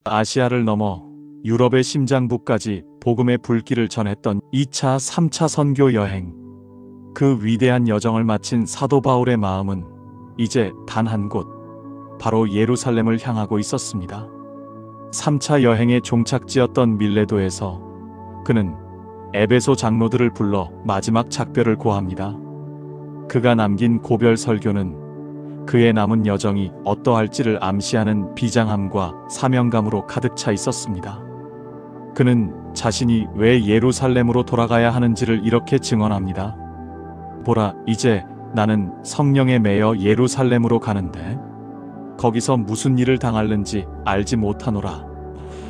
아시아를 넘어 유럽의 심장부까지 복음의 불길을 전했던 2차, 3차 선교 여행. 그 위대한 여정을 마친 사도 바울의 마음은 이제 단 한 곳, 바로 예루살렘을 향하고 있었습니다. 3차 여행의 종착지였던 밀레도에서 그는 에베소 장로들을 불러 마지막 작별을 고합니다. 그가 남긴 고별 설교는 그의 남은 여정이 어떠할지를 암시하는 비장함과 사명감으로 가득 차 있었습니다. 그는 자신이 왜 예루살렘으로 돌아가야 하는지를 이렇게 증언합니다. 보라, 이제 나는 성령에 매여 예루살렘으로 가는데 거기서 무슨 일을 당할는지 알지 못하노라.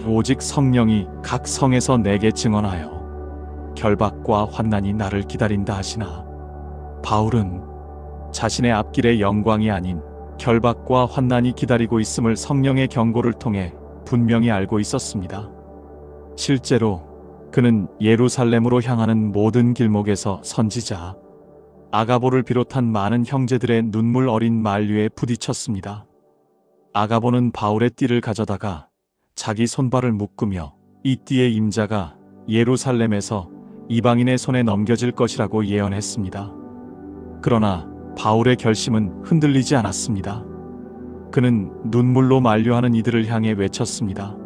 오직 성령이 각 성에서 내게 증언하여 결박과 환난이 나를 기다린다 하시나. 바울은 자신의 앞길의 영광이 아닌 결박과 환난이 기다리고 있음을 성령의 경고를 통해 분명히 알고 있었습니다. 실제로 그는 예루살렘으로 향하는 모든 길목에서 선지자 아가보를 비롯한 많은 형제들의 눈물 어린 만류에 부딪혔습니다. 아가보는 바울의 띠를 가져다가 자기 손발을 묶으며 이 띠의 임자가 예루살렘에서 이방인의 손에 넘겨질 것이라고 예언했습니다. 그러나 바울의 결심은 흔들리지 않았습니다. 그는 눈물로 만류하는 이들을 향해 외쳤습니다.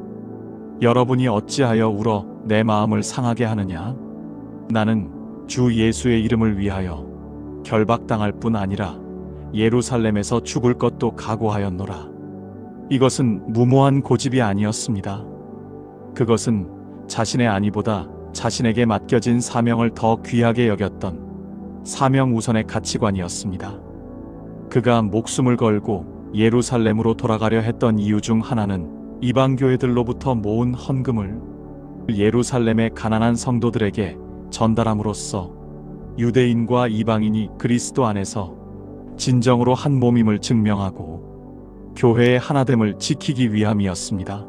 여러분이 어찌하여 울어 내 마음을 상하게 하느냐? 나는 주 예수의 이름을 위하여 결박당할 뿐 아니라 예루살렘에서 죽을 것도 각오하였노라. 이것은 무모한 고집이 아니었습니다. 그것은 자신의 안위보다 자신에게 맡겨진 사명을 더 귀하게 여겼던 사명 우선의 가치관이었습니다. 그가 목숨을 걸고 예루살렘으로 돌아가려 했던 이유 중 하나는 이방 교회들로부터 모은 헌금을 예루살렘의 가난한 성도들에게 전달함으로써 유대인과 이방인이 그리스도 안에서 진정으로 한 몸임을 증명하고 교회의 하나됨을 지키기 위함이었습니다.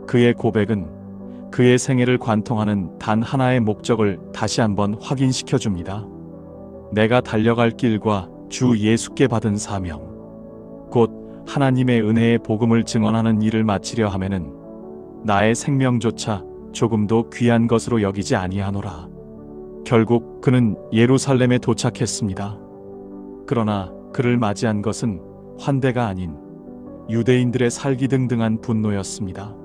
그의 고백은 그의 생애를 관통하는 단 하나의 목적을 다시 한번 확인시켜 줍니다. 내가 달려갈 길과 주 예수께 받은 사명, 곧 하나님의 은혜의 복음을 증언하는 일을 마치려 하면은 나의 생명조차 조금도 귀한 것으로 여기지 아니하노라. 결국 그는 예루살렘에 도착했습니다. 그러나 그를 맞이한 것은 환대가 아닌 유대인들의 살기등등한 분노였습니다.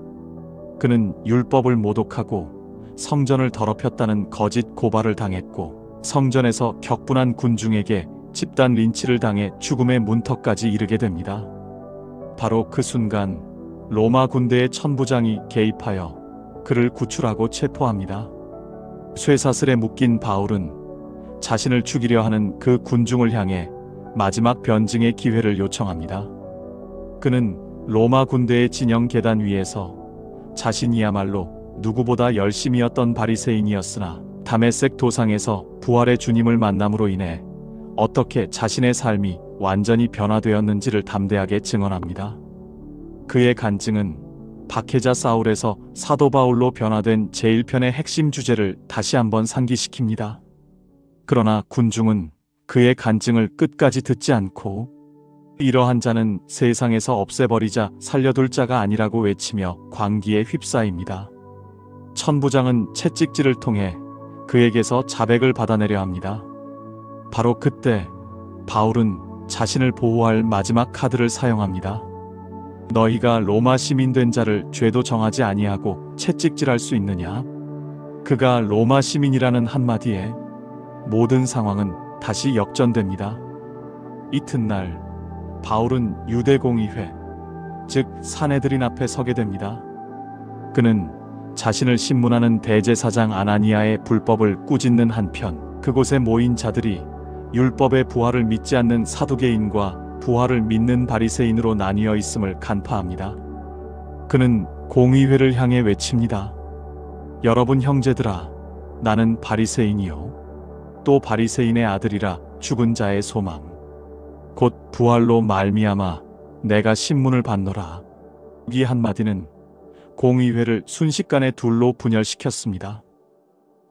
그는 율법을 모독하고 성전을 더럽혔다는 거짓 고발을 당했고 성전에서 격분한 군중에게 집단 린치를 당해 죽음의 문턱까지 이르게 됩니다. 바로 그 순간 로마 군대의 천부장이 개입하여 그를 구출하고 체포합니다. 쇠사슬에 묶인 바울은 자신을 죽이려 하는 그 군중을 향해 마지막 변증의 기회를 요청합니다. 그는 로마 군대의 진영 계단 위에서 자신이야말로 누구보다 열심이었던 바리새인이었으나 다메섹 도상에서 부활의 주님을 만남으로 인해 어떻게 자신의 삶이 완전히 변화되었는지를 담대하게 증언합니다. 그의 간증은 박해자 사울에서 사도 바울로 변화된 제1편의 핵심 주제를 다시 한번 상기시킵니다. 그러나 군중은 그의 간증을 끝까지 듣지 않고 이러한 자는 세상에서 없애버리자 살려둘 자가 아니라고 외치며 광기에 휩싸입니다. 천부장은 채찍질을 통해 그에게서 자백을 받아내려 합니다. 바로 그때 바울은 자신을 보호할 마지막 카드를 사용합니다. 너희가 로마 시민 된 자를 죄도 정하지 아니하고 채찍질할 수 있느냐? 그가 로마 시민이라는 한마디에 모든 상황은 다시 역전됩니다. 이튿날 바울은 유대공의회, 즉 사내들인 앞에 서게 됩니다. 그는 자신을 신문하는 대제사장 아나니아의 불법을 꾸짖는 한편 그곳에 모인 자들이 율법의 부활을 믿지 않는 사두개인과 부활을 믿는 바리새인으로 나뉘어 있음을 간파합니다. 그는 공의회를 향해 외칩니다. 여러분 형제들아, 나는 바리새인이요 또 바리새인의 아들이라 죽은 자의 소망 곧 부활로 말미암아 내가 신문을 받노라. 이 한마디는 공의회를 순식간에 둘로 분열시켰습니다.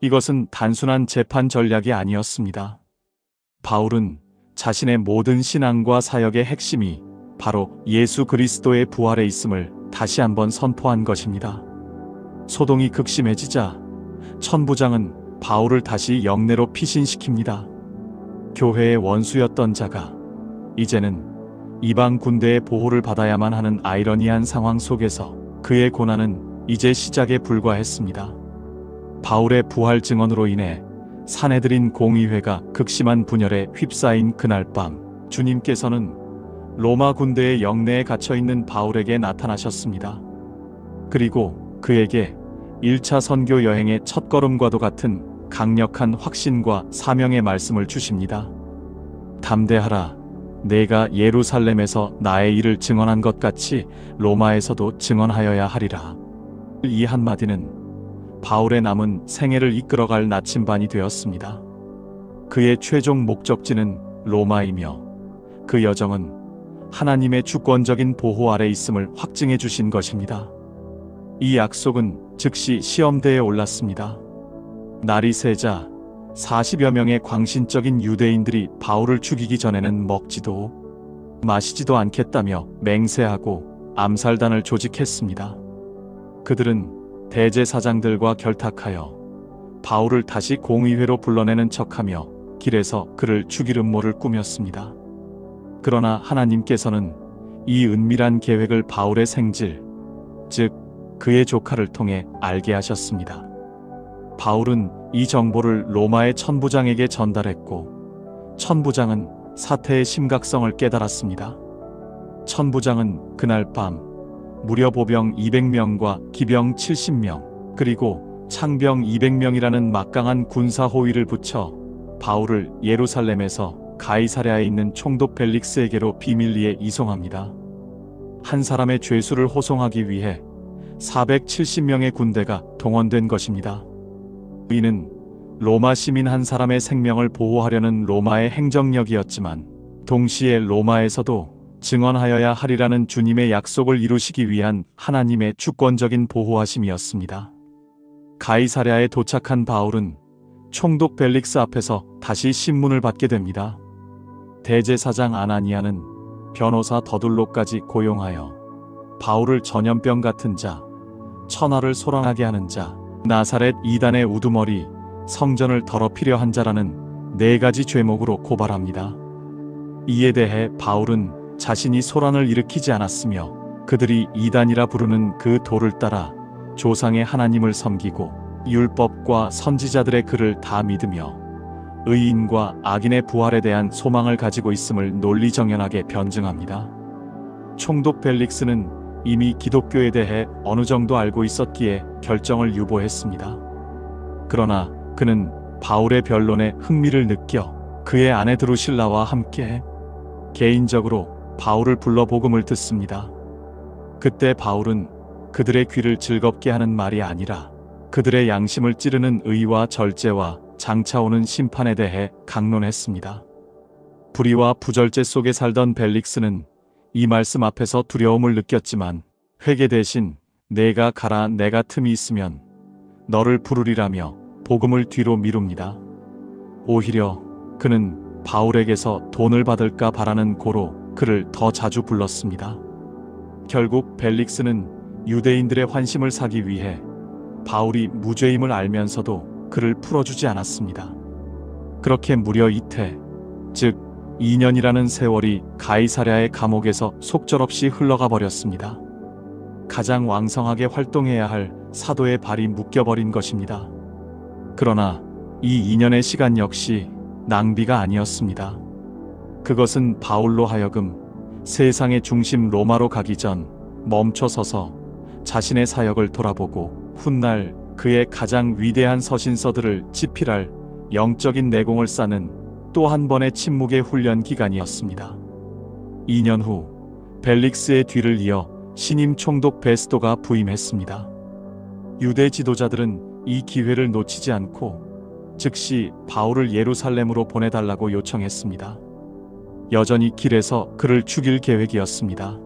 이것은 단순한 재판 전략이 아니었습니다. 바울은 자신의 모든 신앙과 사역의 핵심이 바로 예수 그리스도의 부활에 있음을 다시 한번 선포한 것입니다. 소동이 극심해지자 천부장은 바울을 다시 영내로 피신시킵니다. 교회의 원수였던 자가 이제는 이방 군대의 보호를 받아야만 하는 아이러니한 상황 속에서 그의 고난은 이제 시작에 불과했습니다. 바울의 부활 증언으로 인해 사내들인 공의회가 극심한 분열에 휩싸인 그날 밤, 주님께서는 로마 군대의 영내에 갇혀있는 바울에게 나타나셨습니다. 그리고 그에게 1차 선교 여행의 첫걸음과도 같은 강력한 확신과 사명의 말씀을 주십니다. 담대하라. 내가 예루살렘에서 나의 일을 증언한 것 같이 로마에서도 증언하여야 하리라. 이 한마디는 바울의 남은 생애를 이끌어갈 나침반이 되었습니다. 그의 최종 목적지는 로마이며 그 여정은 하나님의 주권적인 보호 아래 있음을 확증해 주신 것입니다. 이 약속은 즉시 시험대에 올랐습니다. 날이 새자 40여 명의 광신적인 유대인들이 바울을 죽이기 전에는 먹지도 마시지도 않겠다며 맹세하고 암살단을 조직했습니다. 그들은 대제사장들과 결탁하여 바울을 다시 공의회로 불러내는 척하며 길에서 그를 죽일 음모를 꾸몄습니다. 그러나 하나님께서는 이 은밀한 계획을 바울의 생질, 즉 그의 조카를 통해 알게 하셨습니다. 바울은 이 정보를 로마의 천부장에게 전달했고 천부장은 사태의 심각성을 깨달았습니다. 천부장은 그날 밤 무려 보병 200명과 기병 70명 그리고 창병 200명이라는 막강한 군사 호위를 붙여 바울을 예루살렘에서 가이사랴에 있는 총독 벨릭스에게로 비밀리에 이송합니다. 한 사람의 죄수를 호송하기 위해 470명의 군대가 동원된 것입니다. 이는 로마 시민 한 사람의 생명을 보호하려는 로마의 행정력이었지만 동시에 로마에서도 증언하여야 하리라는 주님의 약속을 이루시기 위한 하나님의 주권적인 보호하심이었습니다. 가이사랴에 도착한 바울은 총독 벨릭스 앞에서 다시 신문을 받게 됩니다. 대제사장 아나니아는 변호사 더둘로까지 고용하여 바울을 전염병 같은 자, 천하를 소란하게 하는 자, 나사렛 이단의 우두머리, 성전을 더럽히려 한 자라는 4가지 죄목으로 고발합니다. 이에 대해 바울은 자신이 소란을 일으키지 않았으며 그들이 이단이라 부르는 그 도를 따라 조상의 하나님을 섬기고 율법과 선지자들의 글을 다 믿으며 의인과 악인의 부활에 대한 소망을 가지고 있음을 논리정연하게 변증합니다. 총독 벨릭스는 이미 기독교에 대해 어느 정도 알고 있었기에 결정을 유보했습니다. 그러나 그는 바울의 변론에 흥미를 느껴 그의 아내 드루실라와 함께 개인적으로 바울을 불러 복음을 듣습니다. 그때 바울은 그들의 귀를 즐겁게 하는 말이 아니라 그들의 양심을 찌르는 의와 절제와 장차 오는 심판에 대해 강론했습니다. 불의와 부절제 속에 살던 벨릭스는 이 말씀 앞에서 두려움을 느꼈지만 회개 대신 내가 가라 내가 틈이 있으면 너를 부르리라며 복음을 뒤로 미룹니다. 오히려 그는 바울에게서 돈을 받을까 바라는 고로 그를 더 자주 불렀습니다. 결국 벨릭스는 유대인들의 환심을 사기 위해 바울이 무죄임을 알면서도 그를 풀어주지 않았습니다. 그렇게 무려 이태, 즉 2년이라는 세월이 가이사랴의 감옥에서 속절없이 흘러가 버렸습니다. 가장 왕성하게 활동해야 할 사도의 발이 묶여버린 것입니다. 그러나 이 2년의 시간 역시 낭비가 아니었습니다. 그것은 바울로 하여금 세상의 중심 로마로 가기 전 멈춰서서 자신의 사역을 돌아보고 훗날 그의 가장 위대한 서신서들을 집필할 영적인 내공을 쌓는 또 한 번의 침묵의 훈련 기간이었습니다. 2년 후 벨릭스의 뒤를 이어 신임 총독 베스도가 부임했습니다. 유대 지도자들은 이 기회를 놓치지 않고 즉시 바울을 예루살렘으로 보내달라고 요청했습니다. 여전히 길에서 그를 죽일 계획이었습니다.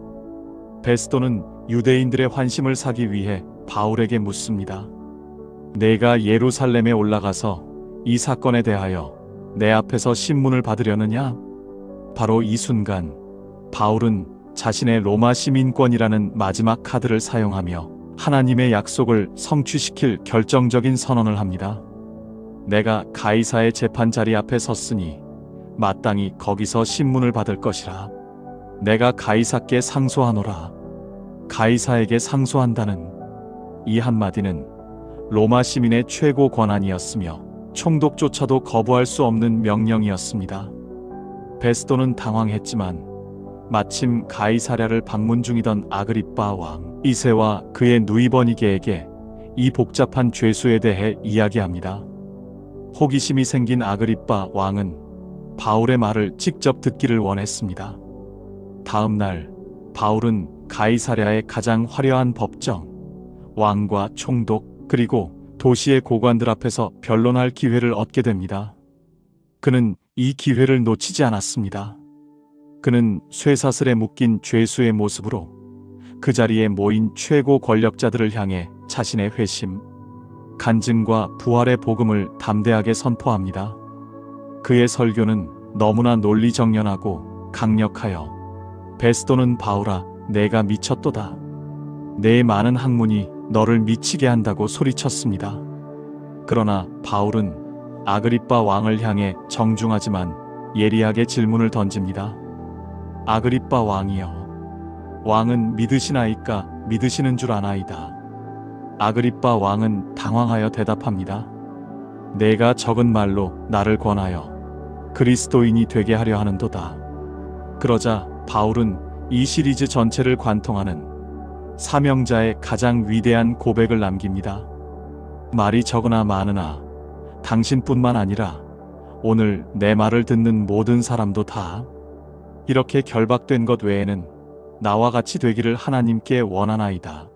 베스도는 유대인들의 환심을 사기 위해 바울에게 묻습니다. 내가 예루살렘에 올라가서 이 사건에 대하여 내 앞에서 신문을 받으려느냐? 바로 이 순간 바울은 자신의 로마 시민권이라는 마지막 카드를 사용하며 하나님의 약속을 성취시킬 결정적인 선언을 합니다. 내가 가이사의 재판 자리 앞에 섰으니 마땅히 거기서 신문을 받을 것이라. 내가 가이사께 상소하노라. 가이사에게 상소한다는 이 한마디는 로마 시민의 최고 권한이었으며 총독조차도 거부할 수 없는 명령이었습니다. 베스도는 당황했지만 마침 가이사랴를 방문 중이던 아그리빠 왕 2세와 그의 누이 버니게에게 이 복잡한 죄수에 대해 이야기합니다. 호기심이 생긴 아그리빠 왕은 바울의 말을 직접 듣기를 원했습니다. 다음 날 바울은 가이사랴의 가장 화려한 법정, 왕과 총독 그리고 도시의 고관들 앞에서 변론할 기회를 얻게 됩니다. 그는 이 기회를 놓치지 않았습니다. 그는 쇠사슬에 묶인 죄수의 모습으로 그 자리에 모인 최고 권력자들을 향해 자신의 회심, 간증과 부활의 복음을 담대하게 선포합니다. 그의 설교는 너무나 논리정연하고 강력하여 베스도는 바울아, 내가 미쳤도다. 내 많은 학문이 너를 미치게 한다고 소리쳤습니다. 그러나 바울은 아그리빠 왕을 향해 정중하지만 예리하게 질문을 던집니다. 아그리빠 왕이여, 왕은 믿으시나이까? 믿으시는 줄 아나이다. 아그리빠 왕은 당황하여 대답합니다. 내가 적은 말로 나를 권하여 그리스도인이 되게 하려 하는도다. 그러자 바울은 이 시리즈 전체를 관통하는 사명자의 가장 위대한 고백을 남깁니다. 말이 적으나 많으나 당신뿐만 아니라 오늘 내 말을 듣는 모든 사람도 다 이렇게 결박된 것 외에는 나와 같이 되기를 하나님께 원하나이다.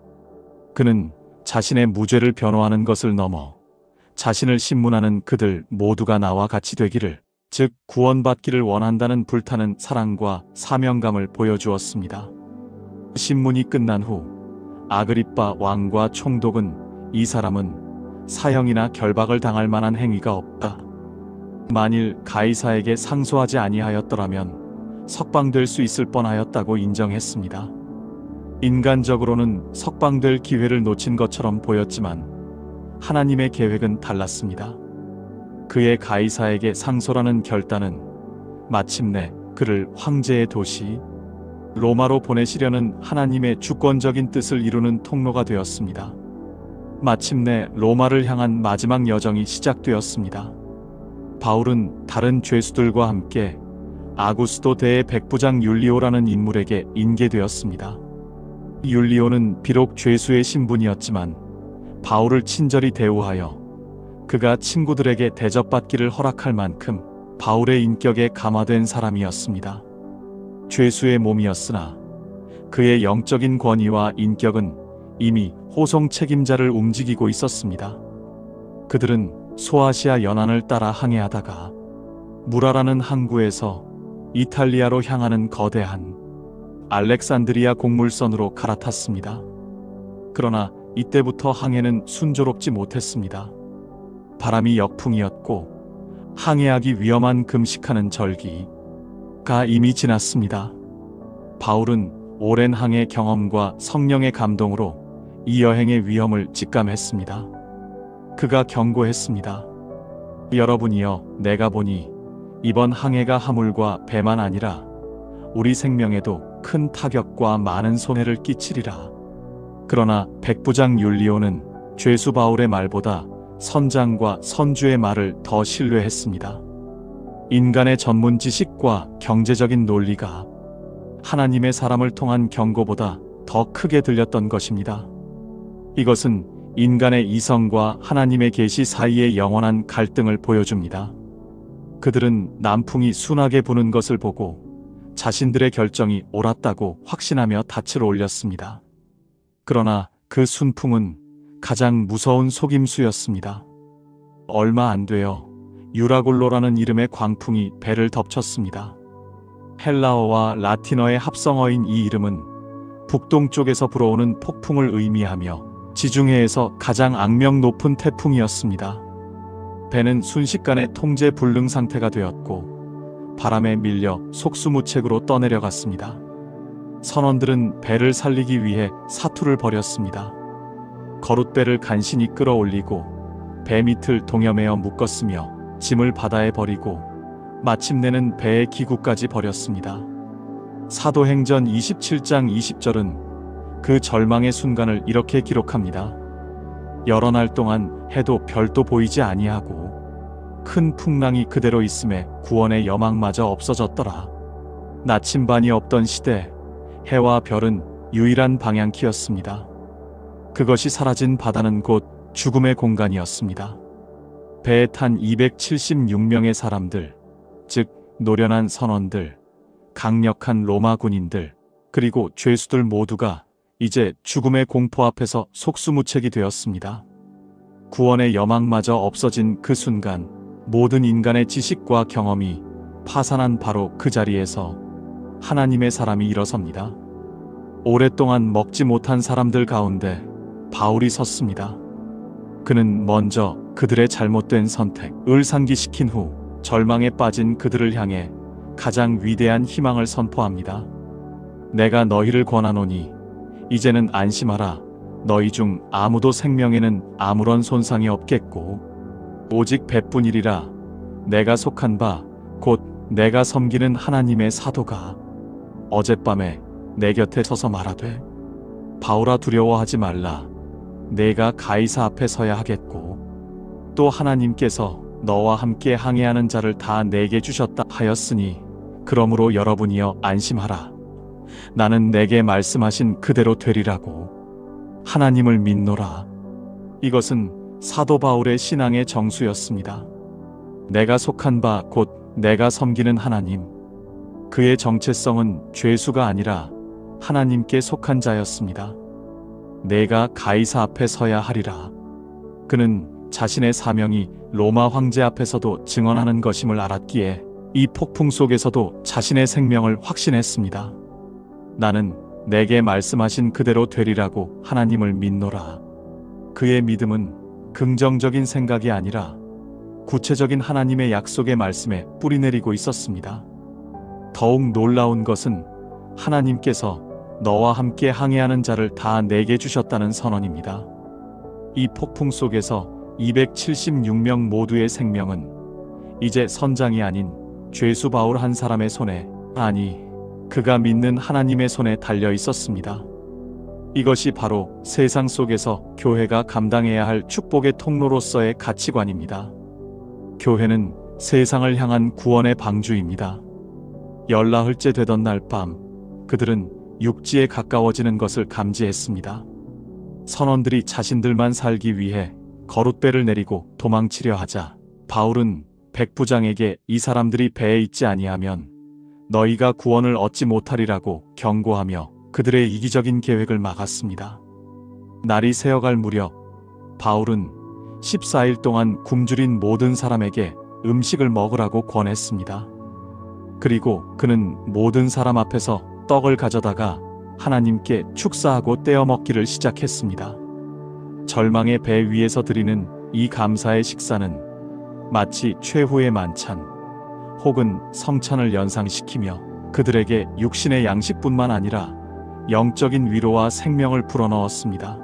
그는 자신의 무죄를 변호하는 것을 넘어 자신을 신문하는 그들 모두가 나와 같이 되기를, 즉 구원받기를 원한다는 불타는 사랑과 사명감을 보여주었습니다. 신문이 끝난 후 아그리빠 왕과 총독은 이 사람은 사형이나 결박을 당할 만한 행위가 없다. 만일 가이사에게 상소하지 아니하였더라면 석방될 수 있을 뻔하였다고 인정했습니다. 인간적으로는 석방될 기회를 놓친 것처럼 보였지만 하나님의 계획은 달랐습니다. 그의 가이사에게 상소라는 결단은 마침내 그를 황제의 도시 로마로 보내시려는 하나님의 주권적인 뜻을 이루는 통로가 되었습니다. 마침내 로마를 향한 마지막 여정이 시작되었습니다. 바울은 다른 죄수들과 함께 아구스도 대의 백부장 율리오라는 인물에게 인계되었습니다. 율리오는 비록 죄수의 신분이었지만 바울을 친절히 대우하여 그가 친구들에게 대접받기를 허락할 만큼 바울의 인격에 감화된 사람이었습니다. 죄수의 몸이었으나 그의 영적인 권위와 인격은 이미 호송 책임자를 움직이고 있었습니다. 그들은 소아시아 연안을 따라 항해하다가 무라라는 항구에서 이탈리아로 향하는 거대한 알렉산드리아 곡물선으로 갈아탔습니다. 그러나 이때부터 항해는 순조롭지 못했습니다. 바람이 역풍이었고 항해하기 위험한 금식하는 절기가 이미 지났습니다. 바울은 오랜 항해 경험과 성령의 감동으로 이 여행의 위험을 직감했습니다. 그가 경고했습니다. 여러분이여, 내가 보니 이번 항해가 화물과 배만 아니라 우리 생명에도 큰 타격과 많은 손해를 끼치리라. 그러나 백부장 율리오는 죄수 바울의 말보다 선장과 선주의 말을 더 신뢰했습니다. 인간의 전문 지식과 경제적인 논리가 하나님의 사람을 통한 경고보다 더 크게 들렸던 것입니다. 이것은 인간의 이성과 하나님의 계시 사이의 영원한 갈등을 보여줍니다. 그들은 남풍이 순하게 부는 것을 보고 자신들의 결정이 옳았다고 확신하며 닻을 올렸습니다. 그러나 그 순풍은 가장 무서운 속임수였습니다. 얼마 안 되어 유라굴로라는 이름의 광풍이 배를 덮쳤습니다. 헬라어와 라틴어의 합성어인 이 이름은 북동쪽에서 불어오는 폭풍을 의미하며 지중해에서 가장 악명 높은 태풍이었습니다. 배는 순식간에 통제 불능 상태가 되었고 바람에 밀려 속수무책으로 떠내려갔습니다. 선원들은 배를 살리기 위해 사투를 벌였습니다. 거룻배를 간신히 끌어올리고 배 밑을 동여매어 묶었으며 짐을 바다에 버리고 마침내는 배의 기구까지 버렸습니다. 사도행전 27장 20절은 그 절망의 순간을 이렇게 기록합니다. 여러 날 동안 해도 별도 보이지 아니하고 큰 풍랑이 그대로 있음에 구원의 여망마저 없어졌더라. 나침반이 없던 시대 해와 별은 유일한 방향키였습니다. 그것이 사라진 바다는 곧 죽음의 공간이었습니다. 배에 탄 276명의 사람들, 즉 노련한 선원들, 강력한 로마 군인들, 그리고 죄수들 모두가 이제 죽음의 공포 앞에서 속수무책이 되었습니다. 구원의 여망마저 없어진 그 순간 모든 인간의 지식과 경험이 파산한 바로 그 자리에서 하나님의 사람이 일어섭니다. 오랫동안 먹지 못한 사람들 가운데 바울이 섰습니다. 그는 먼저 그들의 잘못된 선택을 상기시킨 후 절망에 빠진 그들을 향해 가장 위대한 희망을 선포합니다. 내가 너희를 권하노니 이제는 안심하라. 너희 중 아무도 생명에는 아무런 손상이 없겠고 오직 배뿐이리라. 내가 속한 바 곧 내가 섬기는 하나님의 사도가 어젯밤에 내 곁에 서서 말하되 바울아 두려워하지 말라. 내가 가이사 앞에 서야 하겠고 또 하나님께서 너와 함께 항해하는 자를 다 내게 주셨다 하였으니 그러므로 여러분이여 안심하라. 나는 내게 말씀하신 그대로 되리라고 하나님을 믿노라. 이것은 사도 바울의 신앙의 정수였습니다. 내가 속한 바 곧 내가 섬기는 하나님, 그의 정체성은 죄수가 아니라 하나님께 속한 자였습니다. 내가 가이사 앞에 서야 하리라. 그는 자신의 사명이 로마 황제 앞에서도 증언하는 것임을 알았기에 이 폭풍 속에서도 자신의 생명을 확신했습니다. 나는 내게 말씀하신 그대로 되리라고 하나님을 믿노라. 그의 믿음은 긍정적인 생각이 아니라 구체적인 하나님의 약속의 말씀에 뿌리내리고 있었습니다. 더욱 놀라운 것은 하나님께서 너와 함께 항해하는 자를 다 내게 주셨다는 선언입니다. 이 폭풍 속에서 276명 모두의 생명은 이제 선장이 아닌 죄수 바울 한 사람의 손에, 아니 그가 믿는 하나님의 손에 달려 있었습니다. 이것이 바로 세상 속에서 교회가 감당해야 할 축복의 통로로서의 가치관입니다. 교회는 세상을 향한 구원의 방주입니다. 열나흘째 되던 날 밤 그들은 육지에 가까워지는 것을 감지했습니다. 선원들이 자신들만 살기 위해 거룻배를 내리고 도망치려 하자 바울은 백부장에게 이 사람들이 배에 있지 아니하면 너희가 구원을 얻지 못하리라고 경고하며 그들의 이기적인 계획을 막았습니다. 날이 새어갈 무렵 바울은 14일 동안 굶주린 모든 사람에게 음식을 먹으라고 권했습니다. 그리고 그는 모든 사람 앞에서 떡을 가져다가 하나님께 축사하고 떼어 먹기를 시작했습니다. 절망의 배 위에서 드리는 이 감사의 식사는 마치 최후의 만찬 혹은 성찬을 연상시키며 그들에게 육신의 양식뿐만 아니라 영적인 위로와 생명을 불어넣었습니다.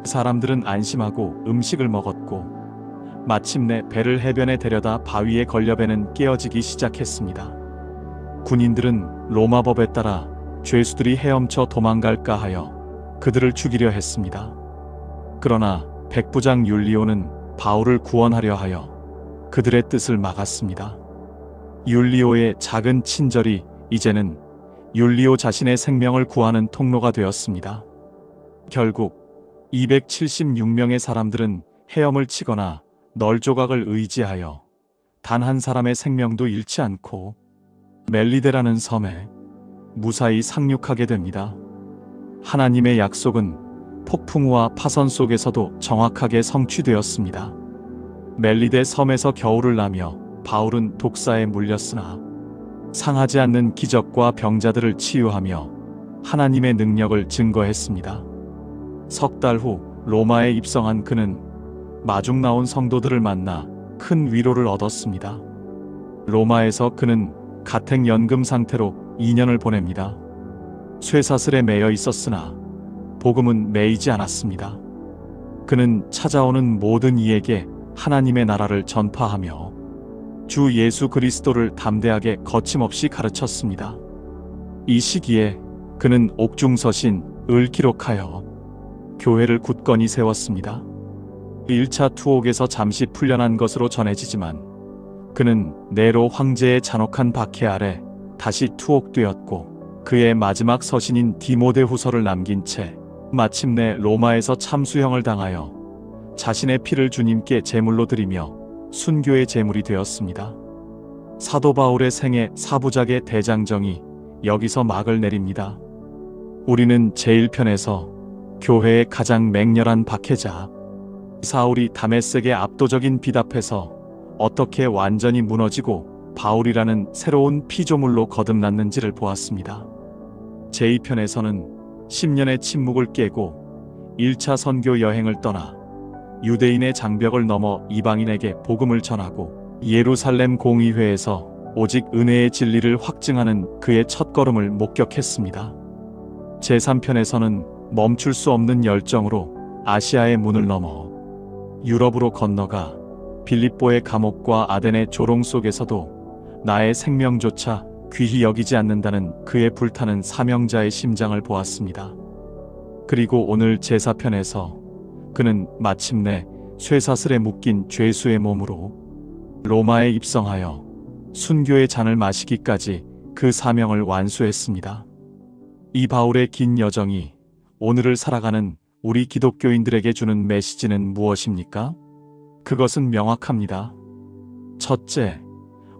사람들은 안심하고 음식을 먹었고 마침내 배를 해변에 데려다 바위에 걸려 배는 깨어지기 시작했습니다. 군인들은 로마법에 따라 죄수들이 헤엄쳐 도망갈까 하여 그들을 죽이려 했습니다. 그러나 백부장 율리오는 바울을 구원하려 하여 그들의 뜻을 막았습니다. 율리오의 작은 친절이 이제는 율리오 자신의 생명을 구하는 통로가 되었습니다. 결국 276명의 사람들은 헤엄을 치거나 널조각을 의지하여 단 한 사람의 생명도 잃지 않고 멜리데라는 섬에 무사히 상륙하게 됩니다. 하나님의 약속은 폭풍우와 파선 속에서도 정확하게 성취되었습니다. 멜리데 섬에서 겨울을 나며 바울은 독사에 물렸으나 상하지 않는 기적과 병자들을 치유하며 하나님의 능력을 증거했습니다. 석 달 후 로마에 입성한 그는 마중 나온 성도들을 만나 큰 위로를 얻었습니다. 로마에서 그는 가택연금 상태로 2년을 보냅니다. 쇠사슬에 매여 있었으나 복음은 매이지 않았습니다. 그는 찾아오는 모든 이에게 하나님의 나라를 전파하며 주 예수 그리스도를 담대하게 거침없이 가르쳤습니다. 이 시기에 그는 옥중서신을 기록하여 교회를 굳건히 세웠습니다. 1차 투옥에서 잠시 풀려난 것으로 전해지지만 그는 네로 황제의 잔혹한 박해 아래 다시 투옥되었고 그의 마지막 서신인 디모데후서를 남긴 채 마침내 로마에서 참수형을 당하여 자신의 피를 주님께 제물로 드리며 순교의 제물이 되었습니다. 사도 바울의 생애 사부작의 대장정이 여기서 막을 내립니다. 우리는 제1편에서 교회의 가장 맹렬한 박해자 사울이 다메섹의 압도적인 빛 앞에서 어떻게 완전히 무너지고 바울이라는 새로운 피조물로 거듭났는지를 보았습니다. 제2편에서는 10년의 침묵을 깨고 1차 선교 여행을 떠나 유대인의 장벽을 넘어 이방인에게 복음을 전하고 예루살렘 공의회에서 오직 은혜의 진리를 확증하는 그의 첫걸음을 목격했습니다. 제3편에서는 멈출 수 없는 열정으로 아시아의 문을 넘어 유럽으로 건너가 빌립보의 감옥과 아덴의 조롱 속에서도 나의 생명조차 귀히 여기지 않는다는 그의 불타는 사명자의 심장을 보았습니다. 그리고 오늘 제4편에서 그는 마침내 쇠사슬에 묶인 죄수의 몸으로 로마에 입성하여 순교의 잔을 마시기까지 그 사명을 완수했습니다. 이 바울의 긴 여정이 오늘을 살아가는 우리 기독교인들에게 주는 메시지는 무엇입니까? 그것은 명확합니다. 첫째,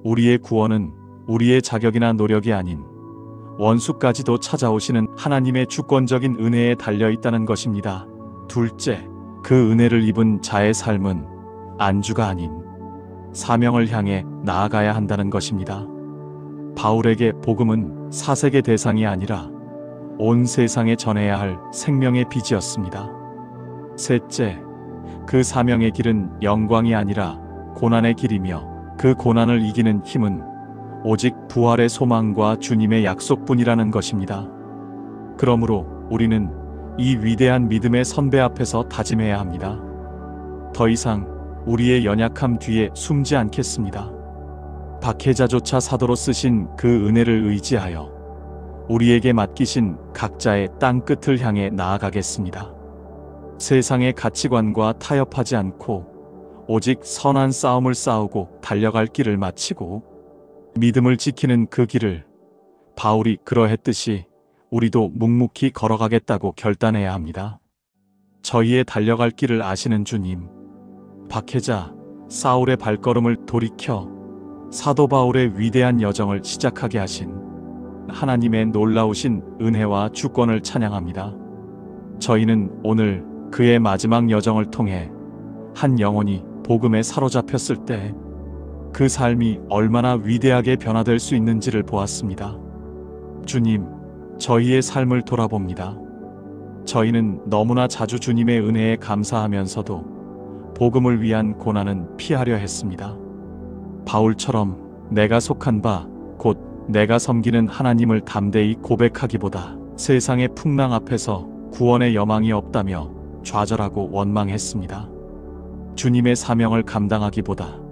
우리의 구원은 우리의 자격이나 노력이 아닌 원수까지도 찾아오시는 하나님의 주권적인 은혜에 달려 있다는 것입니다. 둘째, 그 은혜를 입은 자의 삶은 안주가 아닌 사명을 향해 나아가야 한다는 것입니다. 바울에게 복음은 사색의 대상이 아니라 온 세상에 전해야 할 생명의 빛이었습니다. 셋째, 그 사명의 길은 영광이 아니라 고난의 길이며 그 고난을 이기는 힘은 오직 부활의 소망과 주님의 약속뿐이라는 것입니다. 그러므로 우리는 이 위대한 믿음의 선배 앞에서 다짐해야 합니다. 더 이상 우리의 연약함 뒤에 숨지 않겠습니다. 박해자조차 사도로 쓰신 그 은혜를 의지하여 우리에게 맡기신 각자의 땅끝을 향해 나아가겠습니다. 세상의 가치관과 타협하지 않고 오직 선한 싸움을 싸우고 달려갈 길을 마치고 믿음을 지키는 그 길을 바울이 그러했듯이 우리도 묵묵히 걸어가겠다고 결단해야 합니다. 저희의 달려갈 길을 아시는 주님, 박해자 사울의 발걸음을 돌이켜 사도 바울의 위대한 여정을 시작하게 하신 하나님의 놀라우신 은혜와 주권을 찬양합니다. 저희는 오늘 그의 마지막 여정을 통해 한 영혼이 복음에 사로잡혔을 때 그 삶이 얼마나 위대하게 변화될 수 있는지를 보았습니다. 주님, 저희의 삶을 돌아봅니다. 저희는 너무나 자주 주님의 은혜에 감사하면서도 복음을 위한 고난은 피하려 했습니다. 바울처럼 내가 속한 바 곧 내가 섬기는 하나님을 담대히 고백하기보다 세상의 풍랑 앞에서 구원의 여망이 없다며 좌절하고 원망했습니다. 주님의 사명을 감당하기보다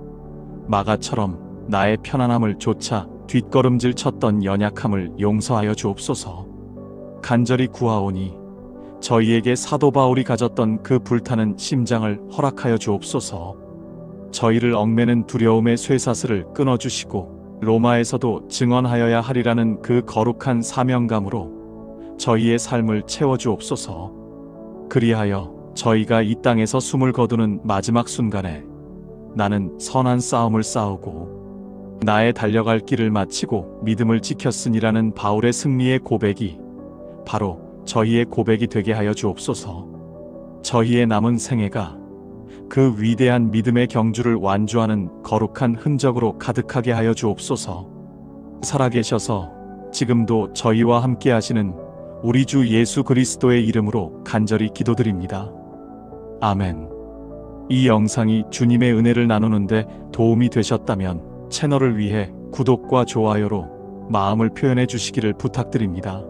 마가처럼 나의 편안함을 좇아 뒷걸음질 쳤던 연약함을 용서하여 주옵소서. 간절히 구하오니 저희에게 사도 바울이 가졌던 그 불타는 심장을 허락하여 주옵소서. 저희를 얽매는 두려움의 쇠사슬을 끊어주시고 로마에서도 증언하여야 하리라는 그 거룩한 사명감으로 저희의 삶을 채워주옵소서. 그리하여 저희가 이 땅에서 숨을 거두는 마지막 순간에 나는 선한 싸움을 싸우고 나의 달려갈 길을 마치고 믿음을 지켰으니라는 바울의 승리의 고백이 바로 저희의 고백이 되게 하여 주옵소서. 저희의 남은 생애가 그 위대한 믿음의 경주를 완주하는 거룩한 흔적으로 가득하게 하여 주옵소서. 살아계셔서 지금도 저희와 함께 하시는 우리 주 예수 그리스도의 이름으로 간절히 기도드립니다. 아멘. 이 영상이 주님의 은혜를 나누는데 도움이 되셨다면 채널을 위해 구독과 좋아요로 마음을 표현해 주시기를 부탁드립니다.